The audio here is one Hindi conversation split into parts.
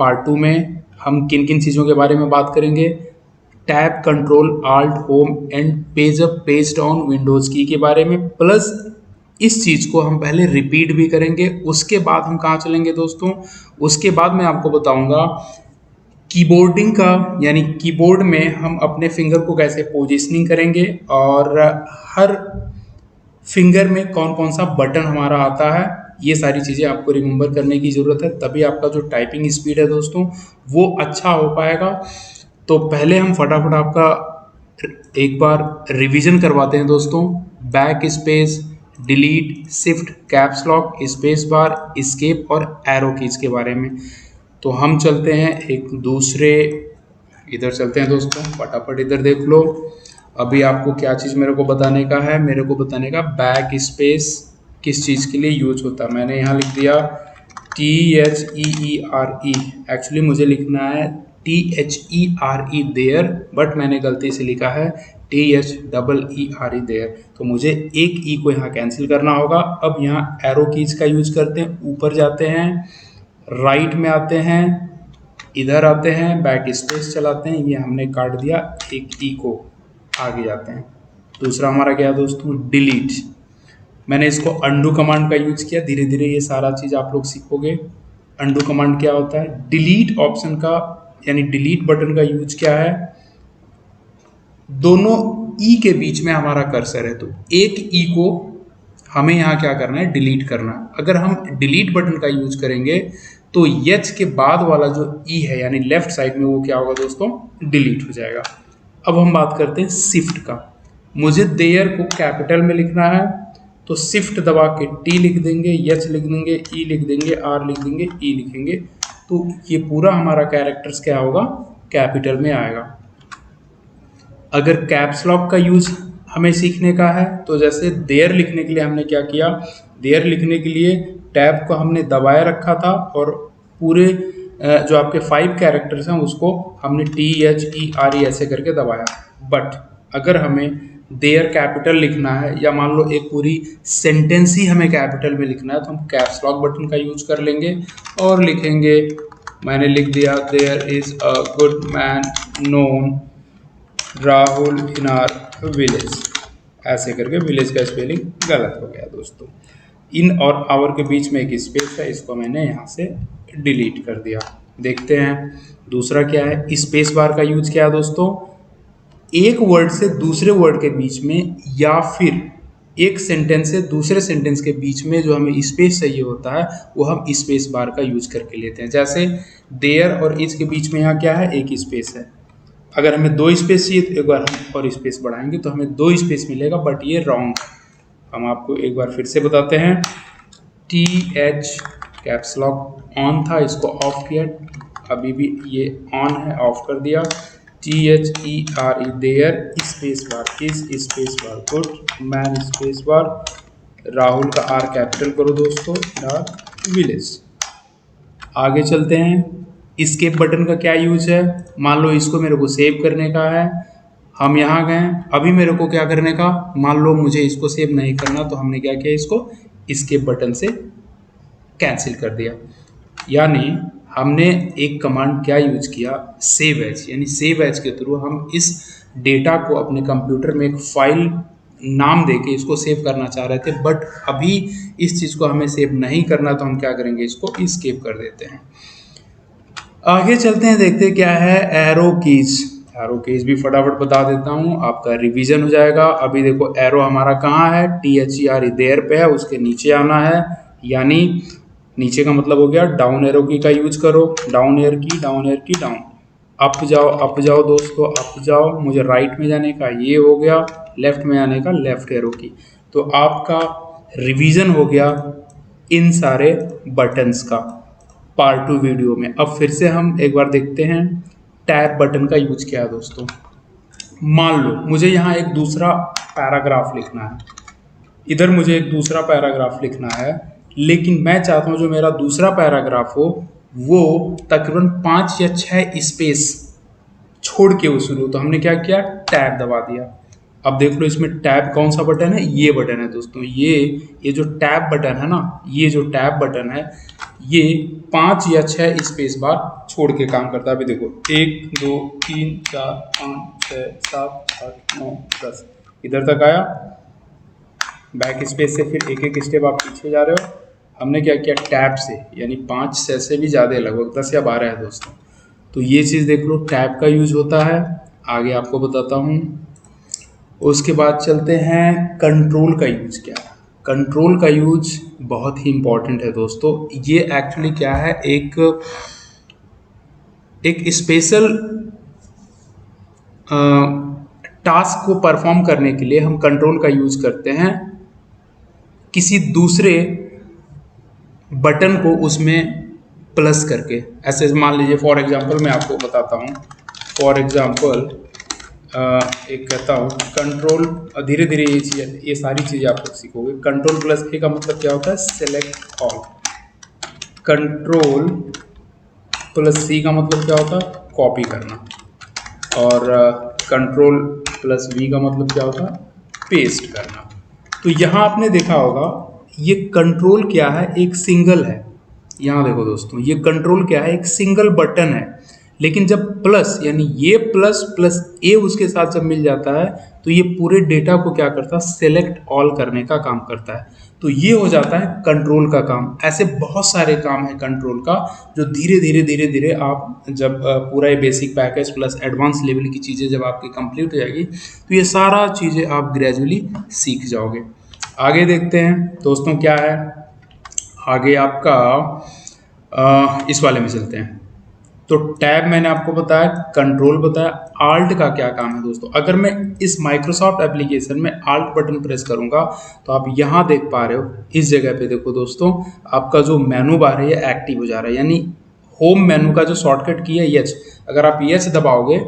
पार्ट 2 में हम किन किन चीज़ों के बारे में बात करेंगे। Tab control alt home and page up page down Windows की के बारे में, प्लस इस चीज़ को हम पहले रिपीट भी करेंगे। उसके बाद हम कहाँ चलेंगे दोस्तों, उसके बाद मैं आपको बताऊंगा कीबोर्डिंग का, यानी कीबोर्ड में हम अपने फिंगर को कैसे पोजिशनिंग करेंगे और हर फिंगर में कौन कौन सा बटन हमारा आता है। ये सारी चीज़ें आपको रिमेंबर करने की ज़रूरत है, तभी आपका जो टाइपिंग स्पीड है दोस्तों वो अच्छा हो पाएगा। तो पहले हम फटाफट आपका एक बार रिवीजन करवाते हैं दोस्तों। Back space, delete, shift, caps lock, space bar, escape और एरो कीज के बारे में। तो हम चलते हैं एक दूसरे, इधर चलते हैं दोस्तों, फटाफट इधर देख लो। अभी आपको क्या चीज़ मेरे को बताने का है, मेरे को बताने का बैक स्पेस किस चीज़ के लिए यूज होता है। मैंने यहाँ लिख दिया THEERE, एक्चुअली मुझे लिखना है THERE देयर, बट मैंने गलती से लिखा है THEERE देयर। तो मुझे एक ई को यहाँ कैंसिल करना होगा। अब यहाँ एरो कीज का यूज करते हैं, ऊपर जाते हैं, राइट में आते हैं, इधर आते हैं, बैक स्पेस चलाते हैं, ये हमने काट दिया, एक ई को आगे जाते हैं। दूसरा हमारा क्या है दोस्तों, डिलीट। मैंने इसको अंडू कमांड का यूज किया, धीरे धीरे ये सारा चीज़ आप लोग सीखोगे। अंडू कमांड क्या होता है, डिलीट ऑप्शन का यानी डिलीट बटन का यूज क्या है, दोनों ई के बीच में हमारा कर्सर है, तो एक ई को हमें यहाँ क्या करना है, डिलीट करना है। अगर हम डिलीट बटन का यूज करेंगे तो एच के बाद वाला जो ई है यानी लेफ्ट साइड में, वो क्या होगा दोस्तों, डिलीट हो जाएगा। अब हम बात करते हैं शिफ्ट का। मुझे देयर को कैपिटल में लिखना है, तो शिफ्ट दबा के टी लिख देंगे, एच लिख देंगे, ई लिख देंगे, आर लिख देंगे, ई लिखेंगे, तो ये पूरा हमारा कैरेक्टर्स क्या होगा, कैपिटल में आएगा। अगर कैप्स लॉक का यूज हमें सीखने का है, तो जैसे देयर लिखने के लिए हमने क्या किया, देयर लिखने के लिए टैब को हमने दबाए रखा था और पूरे जो आपके 5 कैरेक्टर्स हैं उसको हमने THERE ऐसे करके दबाया। बट अगर हमें देयर कैपिटल लिखना है या मान लो एक पूरी सेंटेंस ही हमें कैपिटल में लिखना है, तो हम कैप्स लॉक बटन का यूज कर लेंगे और लिखेंगे, मैंने लिख दिया, there is a good man known Rahul in our village, ऐसे करके विलेज का स्पेलिंग गलत हो गया दोस्तों। इन और आवर के बीच में एक स्पेस है, इसको मैंने यहाँ से डिलीट कर दिया। देखते हैं दूसरा क्या है, स्पेस बार का यूज क्या है दोस्तों, एक वर्ड से दूसरे वर्ड के बीच में या फिर एक सेंटेंस से दूसरे सेंटेंस के बीच में जो हमें स्पेस चाहिए होता है वो हम स्पेस बार का यूज करके लेते हैं। जैसे देयर और इज के बीच में यहाँ क्या है, एक स्पेस है। अगर हमें 2 स्पेस चाहिए तो एक बार हम और स्पेस बढ़ाएंगे तो हमें 2 स्पेस मिलेगा, बट ये रॉन्ग है। हम आपको एक बार फिर से बताते हैं, TH कैप्स लॉक ऑन था, इसको ऑफ किया, अभी भी ये ऑन है, ऑफ कर दिया। THERE there, space bar is, space bar good man, space bar Rahul का आर कैपिटल करो दोस्तों, विलेज। आगे चलते हैं, एस्केप बटन का क्या यूज है, मान लो इसको मेरे को सेव करने का है, हम यहाँ गए, अभी मेरे को क्या करने का, मान लो मुझे इसको सेव नहीं करना, तो हमने क्या किया, इसको एस्केप बटन से कैंसिल कर दिया। यानी हमने एक कमांड क्या यूज किया, सेव एज, यानी सेव एज के थ्रू हम इस डेटा को अपने कंप्यूटर में एक फाइल नाम देके इसको सेव करना चाह रहे थे, बट अभी इस चीज़ को हमें सेव नहीं करना, तो हम क्या करेंगे, इसको एस्केप कर देते हैं। आगे चलते हैं, देखते हैं क्या है एरो कीज। एरो कीज भी फटाफट बता देता हूँ, आपका रिवीजन हो जाएगा। अभी देखो एरो हमारा कहाँ है, THERE देयर पे है, उसके नीचे आना है, यानी नीचे का मतलब हो गया डाउन एरो की का यूज करो, डाउन एयर की, डाउन एयर की, डाउन। अप जाओ दोस्तों, अप जाओ, मुझे राइट में जाने का ये हो गया, लेफ्ट में आने का लेफ्ट एरो की। तो आपका रिवीजन हो गया इन सारे बटन्स का पार्ट 2 वीडियो में। अब फिर से हम एक बार देखते हैं टैब बटन का यूज क्या है दोस्तों। मान लो मुझे यहाँ एक दूसरा पैराग्राफ लिखना है, इधर मुझे एक दूसरा पैराग्राफ लिखना है, लेकिन मैं चाहता हूँ जो मेरा दूसरा पैराग्राफ हो वो तकरीबन 5 या 6 स्पेस छोड़ के वो शुरू, तो हमने क्या किया, टैब दबा दिया। अब देख लो इसमें टैब कौन सा बटन है, ये बटन है दोस्तों। ये जो टैब बटन है ना, ये जो टैब बटन है ये 5 या 6 स्पेस बार छोड़ के काम करता है। अभी देखो 1 2 3 4 5 6 7 8 9 10 इधर तक आया। बैक स्पेस से फिर एक एक स्टेप आप पीछे जा रहे हो। हमने क्या किया, टैब से, यानी 5 6 से भी ज़्यादा, लगभग 10 या 12 है दोस्तों। तो ये चीज़ देख लो, टैब का यूज होता है। आगे आपको बताता हूँ। उसके बाद चलते हैं कंट्रोल का यूज क्या है। कंट्रोल का यूज बहुत ही इंपॉर्टेंट है दोस्तों। ये एक्चुअली क्या है, एक स्पेशल टास्क को परफॉर्म करने के लिए हम कंट्रोल का यूज करते हैं, किसी दूसरे बटन को उसमें प्लस करके। ऐसे मान लीजिए, फॉर एग्जांपल मैं आपको बताता हूँ। फॉर एग्जांपल एक कहता हूँ कंट्रोल, धीरे धीरे ये सारी चीज़ें आप लोग सीखोगे। कंट्रोल प्लस ए का मतलब क्या होता है, सेलेक्ट ऑल। कंट्रोल प्लस सी का मतलब क्या होता है, कॉपी करना। और कंट्रोल प्लस वी का मतलब क्या होता है, पेस्ट करना। तो यहाँ आपने देखा होगा ये कंट्रोल क्या है, एक सिंगल है। यहाँ देखो दोस्तों, ये कंट्रोल क्या है, एक सिंगल बटन है। लेकिन जब प्लस, यानी ये प्लस प्लस ए उसके साथ जब मिल जाता है तो ये पूरे डेटा को क्या करता है, सेलेक्ट ऑल करने का काम करता है। तो ये हो जाता है कंट्रोल का काम। ऐसे बहुत सारे काम है कंट्रोल का, जो धीरे धीरे धीरे धीरे आप जब पूरा ये basic package plus advance level की चीज़ें जब आपकी कंप्लीट हो जाएगी तो ये सारा चीज़ें आप ग्रेजुअली सीख जाओगे। आगे देखते हैं दोस्तों क्या है। आगे आपका इस वाले में चलते हैं। तो टैब मैंने आपको बताया, कंट्रोल बताया। आल्ट का क्या काम है दोस्तों। अगर मैं इस माइक्रोसॉफ्ट एप्लीकेशन में आल्ट बटन प्रेस करूंगा तो आप यहाँ देख पा रहे हो, इस जगह पे देखो दोस्तों, आपका जो मेनू बार है ये एक्टिव हो जा रहा है। यानी होम मेनू का जो शॉर्टकट की है एच, अगर आप एच दबाओगे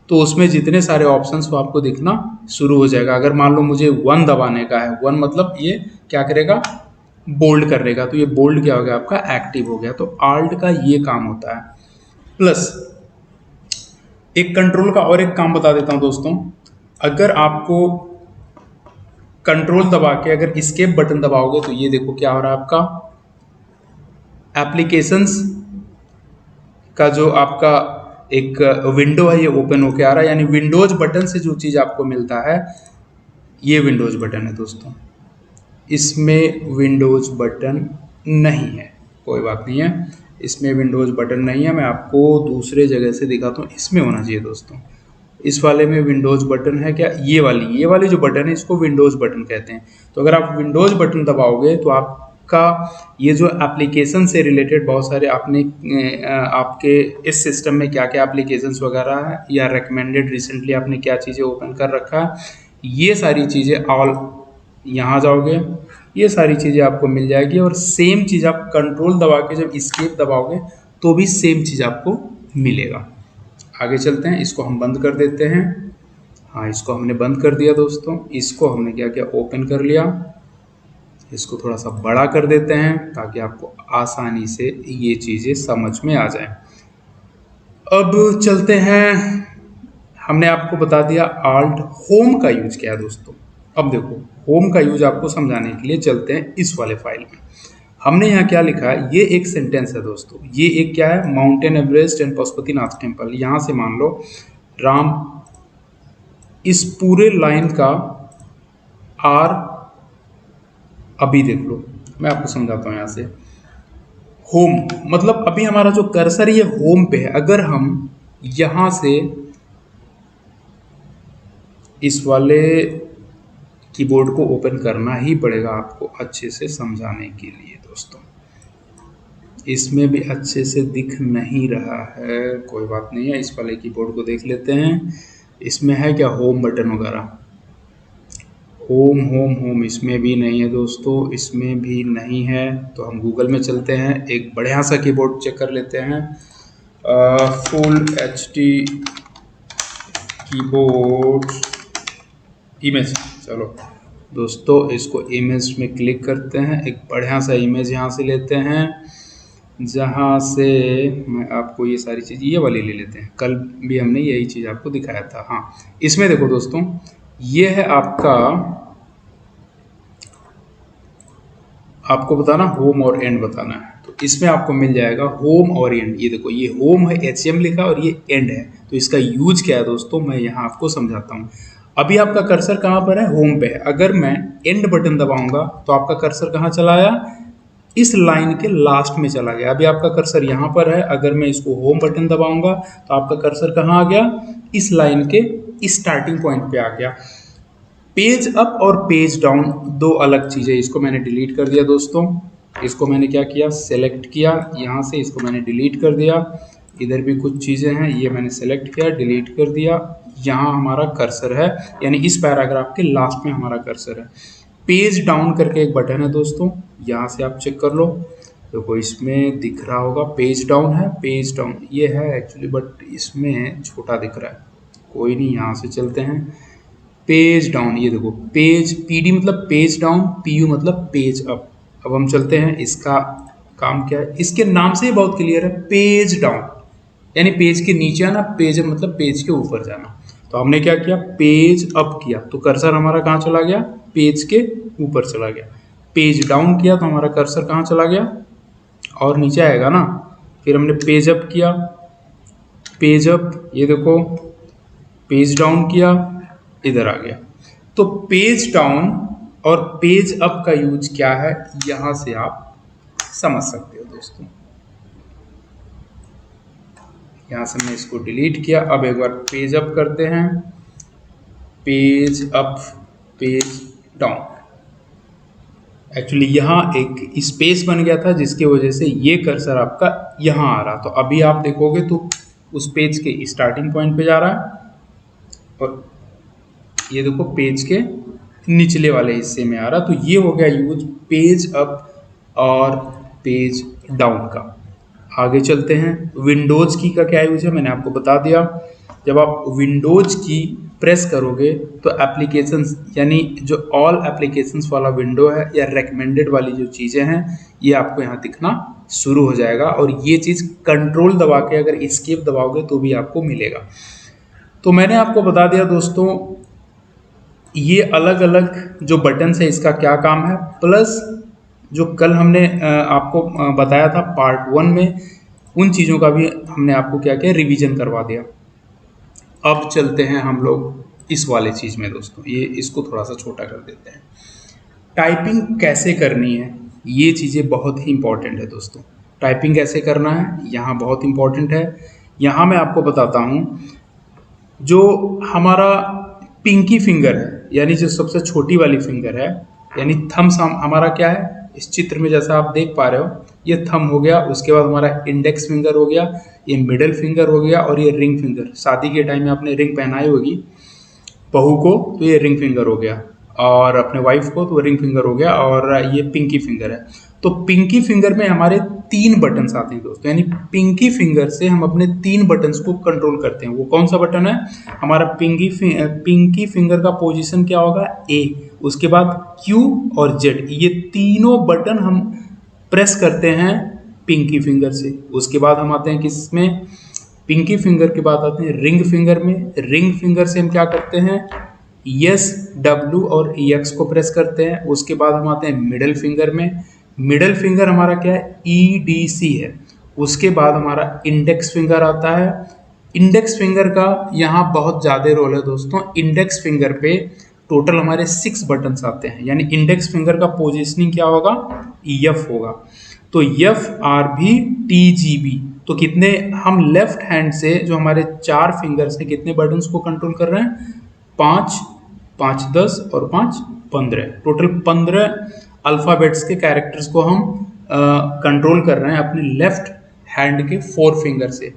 तो उसमें जितने सारे ऑप्शंस वो आपको दिखना शुरू हो जाएगा। अगर मान लो मुझे 1 दबाने का है, 1 मतलब ये क्या करेगा, बोल्ड करेगा। तो ये बोल्ड क्या हो गया, आपका एक्टिव हो गया। तो आल्ट का ये काम होता है। प्लस एक कंट्रोल का और एक काम बता देता हूं दोस्तों। अगर आपको कंट्रोल दबा के अगर एस्केप बटन दबाओगे तो ये देखो क्या हो रहा है, आपका एप्लीकेशंस का जो आपका एक विंडो है ये ओपन होके आ रहा है। यानी विंडोज बटन से जो चीज़ आपको मिलता है, ये विंडोज बटन है दोस्तों। इसमें विंडोज बटन नहीं है, कोई बात नहीं है, इसमें विंडोज बटन नहीं है। मैं आपको दूसरे जगह से दिखाता हूँ, इसमें होना चाहिए दोस्तों। इस वाले में विंडोज बटन है क्या, ये वाली जो बटन है इसको विंडोज बटन कहते हैं। तो अगर आप विंडोज बटन दबाओगे तो आपका ये जो एप्लीकेशन से रिलेटेड बहुत सारे आपने आपके इस सिस्टम में क्या क्या एप्लीकेशंस वगैरह है या रिकमेंडेड रिसेंटली आपने क्या चीज़ें ओपन कर रखा है, ये सारी चीज़ें ऑल यहाँ जाओगे, ये सारी चीज़ें आपको मिल जाएगी। और सेम चीज़ आप कंट्रोल दबा के जब एस्केप दबाओगे तो भी सेम चीज़ आपको मिलेगा। आगे चलते हैं, इसको हम बंद कर देते हैं। हाँ, इसको हमने बंद कर दिया दोस्तों। इसको हमने क्या किया, ओपन कर लिया। इसको थोड़ा सा बड़ा कर देते हैं ताकि आपको आसानी से ये चीज़ें समझ में आ जाए। अब चलते हैं, हमने आपको बता दिया आल्ट। होम का यूज क्या है दोस्तों। अब देखो, होम का यूज आपको समझाने के लिए चलते हैं इस वाले फाइल में। हमने यहाँ क्या लिखा है, ये एक सेंटेंस है दोस्तों। ये एक क्या है, mountain Everest and Pashupatinath temple. यहाँ से मान लो राम, इस पूरे लाइन का आर, अभी देख लो मैं आपको समझाता हूँ। यहाँ से होम मतलब अभी हमारा जो कर्सर ये होम पे है। अगर हम यहाँ से इस वाले कीबोर्ड को ओपन करना ही पड़ेगा आपको अच्छे से समझाने के लिए दोस्तों। इसमें भी अच्छे से दिख नहीं रहा है, कोई बात नहीं है, इस वाले कीबोर्ड को देख लेते हैं। इसमें है क्या, होम बटन वगैरह, होम होम होम इसमें भी नहीं है दोस्तों, इसमें भी नहीं है। तो हम गूगल में चलते हैं, एक बढ़िया सा कीबोर्ड चेक कर लेते हैं, फुल एचडी कीबोर्ड इमेज। चलो दोस्तों, इसको इमेज में क्लिक करते हैं। एक बढ़िया सा इमेज यहाँ से लेते हैं, जहाँ से मैं आपको ये सारी चीज़, ये वाली ले लेते हैं। कल भी हमने यही चीज़ आपको दिखाया था। हाँ, इसमें देखो दोस्तों, ये है आपको बताना होम और एंड बताना है। तो इसमें आपको मिल जाएगा होम और एंड। ये देखो, ये होम है, HM लिखा, और ये एंड है। तो इसका यूज क्या है दोस्तों, मैं यहाँ आपको समझाता हूँ। अभी आपका कर्सर कहाँ पर है, होम पे है। अगर मैं एंड बटन दबाऊंगा तो आपका कर्सर कहाँ चला आया, इस लाइन के लास्ट में चला गया। अभी आपका कर्सर यहाँ पर है, अगर मैं इसको होम बटन दबाऊंगा तो आपका कर्सर कहाँ आ गया, इस लाइन के स्टार्टिंग पॉइंट पे आ गया। पेज अप और पेज डाउन दो अलग चीज़ें। इसको मैंने डिलीट कर दिया दोस्तों। इसको मैंने क्या किया, सेलेक्ट किया यहाँ से, इसको मैंने डिलीट कर दिया। इधर भी कुछ चीज़ें हैं, ये मैंने सेलेक्ट किया, डिलीट कर दिया। यहाँ हमारा कर्सर है, यानी इस पैराग्राफ के लास्ट में हमारा कर्सर है। पेज डाउन करके एक बटन है दोस्तों, यहाँ से आप चेक कर लो। देखो इसमें दिख रहा होगा पेज डाउन है, पेज डाउन ये है एक्चुअली, बट इसमें छोटा दिख रहा है। कोई नहीं, यहाँ से चलते हैं। पेज डाउन, ये देखो पेज, PD मतलब पेज डाउन, PU मतलब पेज अप। अब हम चलते हैं, इसका काम क्या है, इसके नाम से ही बहुत क्लियर है, पेज डाउन यानी पेज के नीचे आना, पेज मतलब पेज के ऊपर जाना। तो हमने क्या किया, पेज अप किया तो कर्सर हमारा कहाँ चला गया, पेज के ऊपर चला गया। पेज डाउन किया तो हमारा कर्सर कहाँ चला गया, और नीचे आएगा ना। फिर हमने पेज अप किया, पेज अप, ये देखो पेज डाउन किया, इधर आ गया। तो पेज डाउन और पेज अप का यूज क्या है, यहां से आप समझ सकते हो दोस्तों। यहां से मैं इसको डिलीट किया। अब एक बार पेज अप करते हैं, page up, page down. Actually यहाँ एक स्पेस बन गया था जिसकी वजह से ये कर्सर आपका यहाँ आ रहा। तो अभी आप देखोगे तो उस पेज के स्टार्टिंग पॉइंट पे जा रहा है, और ये देखो पेज के निचले वाले हिस्से में आ रहा। तो ये हो गया यूज पेज अप और पेज डाउन का। आगे चलते हैं, विंडोज की का क्या यूज है, मैंने आपको बता दिया। जब आप विंडोज की प्रेस करोगे तो एप्लीकेशंस, यानी जो ऑल एप्लीकेशंस वाला विंडो है या रेकमेंडेड वाली जो चीज़ें हैं, ये आपको यहाँ दिखना शुरू हो जाएगा। और ये चीज़ कंट्रोल दबा के अगर एस्केप दबाओगे तो भी आपको मिलेगा। तो मैंने आपको बता दिया दोस्तों, ये अलग अलग जो बटन्स है इसका क्या काम है, प्लस जो कल हमने आपको बताया था पार्ट 1 में, उन चीज़ों का भी हमने आपको क्या किया, रिवीजन करवा दिया। अब चलते हैं हम लोग इस वाले चीज़ में दोस्तों, ये इसको थोड़ा सा छोटा कर देते हैं। टाइपिंग कैसे करनी है, ये चीज़ें बहुत ही इंपॉर्टेंट है दोस्तों। टाइपिंग कैसे करना है यहाँ बहुत इंपॉर्टेंट है। यहाँ मैं आपको बताता हूँ, जो हमारा पिंकी फिंगर है, यानी जो सबसे छोटी वाली फिंगर है, यानी थम्स हमारा क्या है, इस चित्र में जैसा आप देख पा रहे हो, ये थंब हो गया। उसके बाद हमारा इंडेक्स फिंगर हो गया, ये मिडिल फिंगर हो गया, और ये रिंग फिंगर। शादी के टाइम में आपने रिंग पहनाई होगी बहू को, तो ये रिंग फिंगर हो गया, और अपने वाइफ को तो रिंग फिंगर हो गया, और ये पिंकी फिंगर है। तो पिंकी फिंगर में हमारे 3 बटन्स आते हैं दोस्तों, यानी पिंकी फिंगर से हम अपने 3 बटन्स को कंट्रोल करते हैं। वो कौन सा बटन है, हमारा पिंकी फिंगर का पोजीशन क्या होगा, A, उसके बाद Q और Z, ये तीनों बटन हम प्रेस करते हैं पिंकी फिंगर से। उसके बाद हम आते हैं किसमें, पिंकी फिंगर के बाद आते हैं रिंग फिंगर में। रिंग फिंगर से हम क्या करते हैं, S, W और X को प्रेस करते हैं। उसके बाद हम आते हैं मिडिल फिंगर में। मिडिल फिंगर हमारा क्या है, EDC है। उसके बाद हमारा इंडेक्स फिंगर आता है। इंडेक्स फिंगर का यहाँ बहुत ज़्यादा रोल है दोस्तों। इंडेक्स फिंगर पे टोटल हमारे 6 बटन्स आते हैं, यानी इंडेक्स फिंगर का पोजीशनिंग क्या होगा, F होगा। तो FRVTGB, तो कितने हम लेफ्ट हैंड से जो हमारे 4 फिंगर्स हैं, कितने बटन्स को कंट्रोल कर रहे हैं, 5, 5 10 और 5 15, टोटल 15 अल्फ़ाबेट्स के कैरेक्टर्स को हम कंट्रोल कर रहे हैं अपने लेफ्ट हैंड के 4 फिंगर से।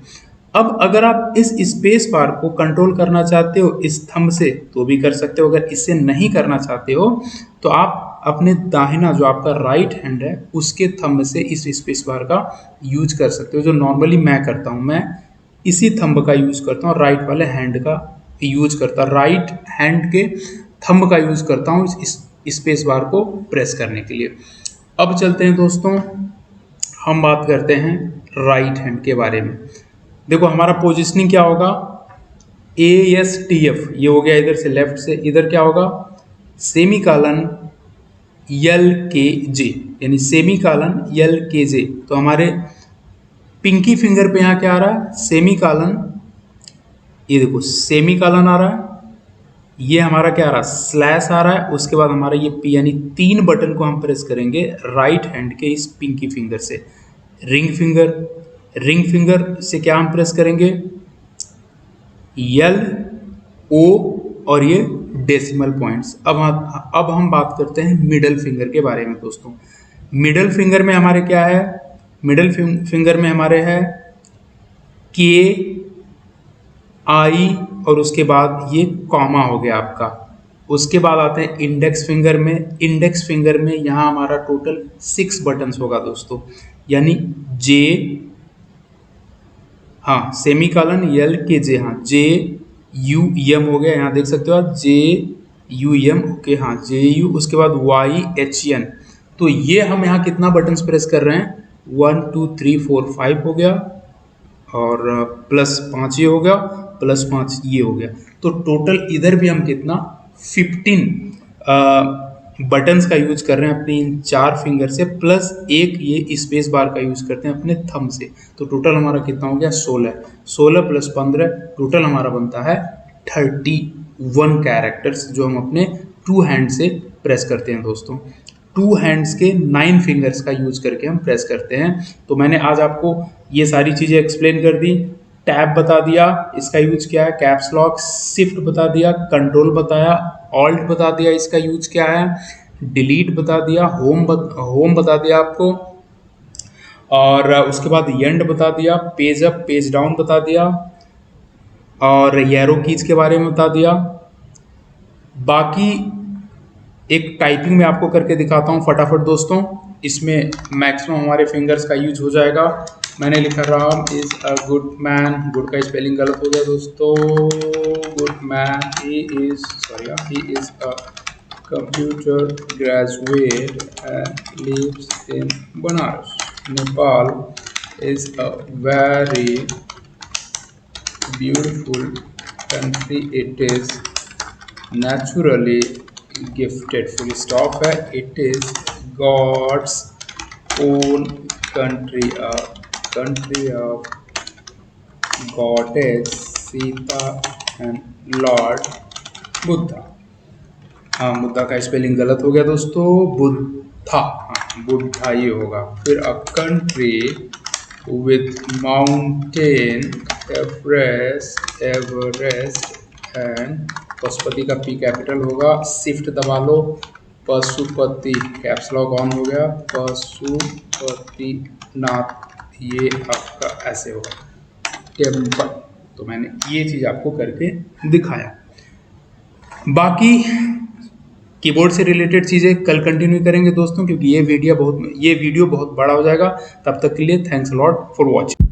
अब अगर आप इस स्पेस बार को कंट्रोल करना चाहते हो इस थंब से तो भी कर सकते हो। अगर इससे नहीं करना चाहते हो तो आप अपने दाहिना जो आपका राइट हैंड है उसके थंब से इस स्पेस बार का यूज कर सकते हो, जो नॉर्मली मैं करता हूँ। मैं इसी थंब का यूज करता हूँ, राइट वाले हैंड का यूज करता, राइट हैंड के थंब का यूज करता हूँ इस स्पेस बार को प्रेस करने के लिए। अब चलते हैं दोस्तों, हम बात करते हैं राइट हैंड के बारे में। देखो हमारा पोजीशनिंग क्या होगा, ASTF ये हो गया इधर से लेफ्ट से, इधर क्या होगा सेमीकॉलन LKJ यानी सेमीकॉलन LKJ। तो हमारे पिंकी फिंगर पे यहाँ क्या आ रहा है सेमीकॉलन, ये देखो सेमीकॉलन आ रहा है, ये हमारा क्या आ रहा है स्लैश आ रहा है, उसके बाद हमारा ये P यानी 3 बटन को हम प्रेस करेंगे राइट हैंड के इस पिंकी फिंगर से। रिंग फिंगर, रिंग फिंगर से क्या हम प्रेस करेंगे LO और ये डेसिमल पॉइंट्स। अब हम बात करते हैं मिडल फिंगर के बारे में दोस्तों। मिडल फिंगर में हमारे क्या है, मिडल फिंगर में हमारे है KI और उसके बाद ये कॉमा हो गया आपका। उसके बाद आते हैं इंडेक्स फिंगर में। इंडेक्स फिंगर में यहाँ हमारा टोटल 6 बटन्स होगा दोस्तों, यानी J, हाँ सेमीकॉलन LKJ, हाँ JUM हो गया, यहाँ देख सकते हो आप JUM, ओके हाँ JU, उसके बाद YHN। तो ये हम यहाँ कितना बटन्स प्रेस कर रहे हैं 1 2 3 4 5 हो गया और +5 ये हो गया, +5 ये हो गया। तो टोटल इधर भी हम कितना 15 बटन्स का यूज कर रहे हैं अपने इन 4 फिंगर से, प्लस एक ये स्पेस बार का यूज करते हैं अपने थंब से। तो टोटल हमारा कितना हो गया 16 + 15, टोटल हमारा बनता है 31 कैरेक्टर्स जो हम अपने 2 हैंड से प्रेस करते हैं दोस्तों। 2 हैंड्स के 9 फिंगर्स का यूज करके हम प्रेस करते हैं। तो मैंने आज आपको ये सारी चीज़ें एक्सप्लेन कर दी। टैब बता दिया इसका यूज क्या है, कैप्स लॉक, शिफ्ट बता दिया, कंट्रोल बताया, ऑल्ट बता दिया इसका यूज क्या है, डिलीट बता दिया, होम बता दिया आपको, और उसके बाद एंड बता दिया, पेज अप पेज डाउन बता दिया, और एरो कीज के बारे में बता दिया। बाकी एक टाइपिंग में आपको करके दिखाता हूँ फटाफट दोस्तों, इसमें मैक्सिमम हमारे फिंगर्स का यूज हो जाएगा। मैंने लिखा Ram is a good man, good का स्पेलिंग गलत हो गया दोस्तों, good man, he is a computer graduate and lives in Banaras, Nepal, is a very beautiful country, it is naturally gifted, full stop है, it is god's own country, a country of goddess Sita and lord Buddha. हाँ बुद्धा का स्पेलिंग गलत हो गया दोस्तों, बुद्धा, हाँ बुद्धा ये होगा। फिर a country with mountain Everest and Pashupati का P कैपिटल होगा, शिफ्ट दबा लो, पशुपति कैप्स लॉक ऑन हो गया, पशुपति नाथ ये आपका ऐसे होगा टेम्पल। तो मैंने ये चीज़ आपको करके दिखाया। बाकी कीबोर्ड से रिलेटेड चीज़ें कल कंटिन्यू करेंगे दोस्तों, क्योंकि ये वीडियो बहुत बड़ा हो जाएगा। तब तक के लिए thanks a lot for watching.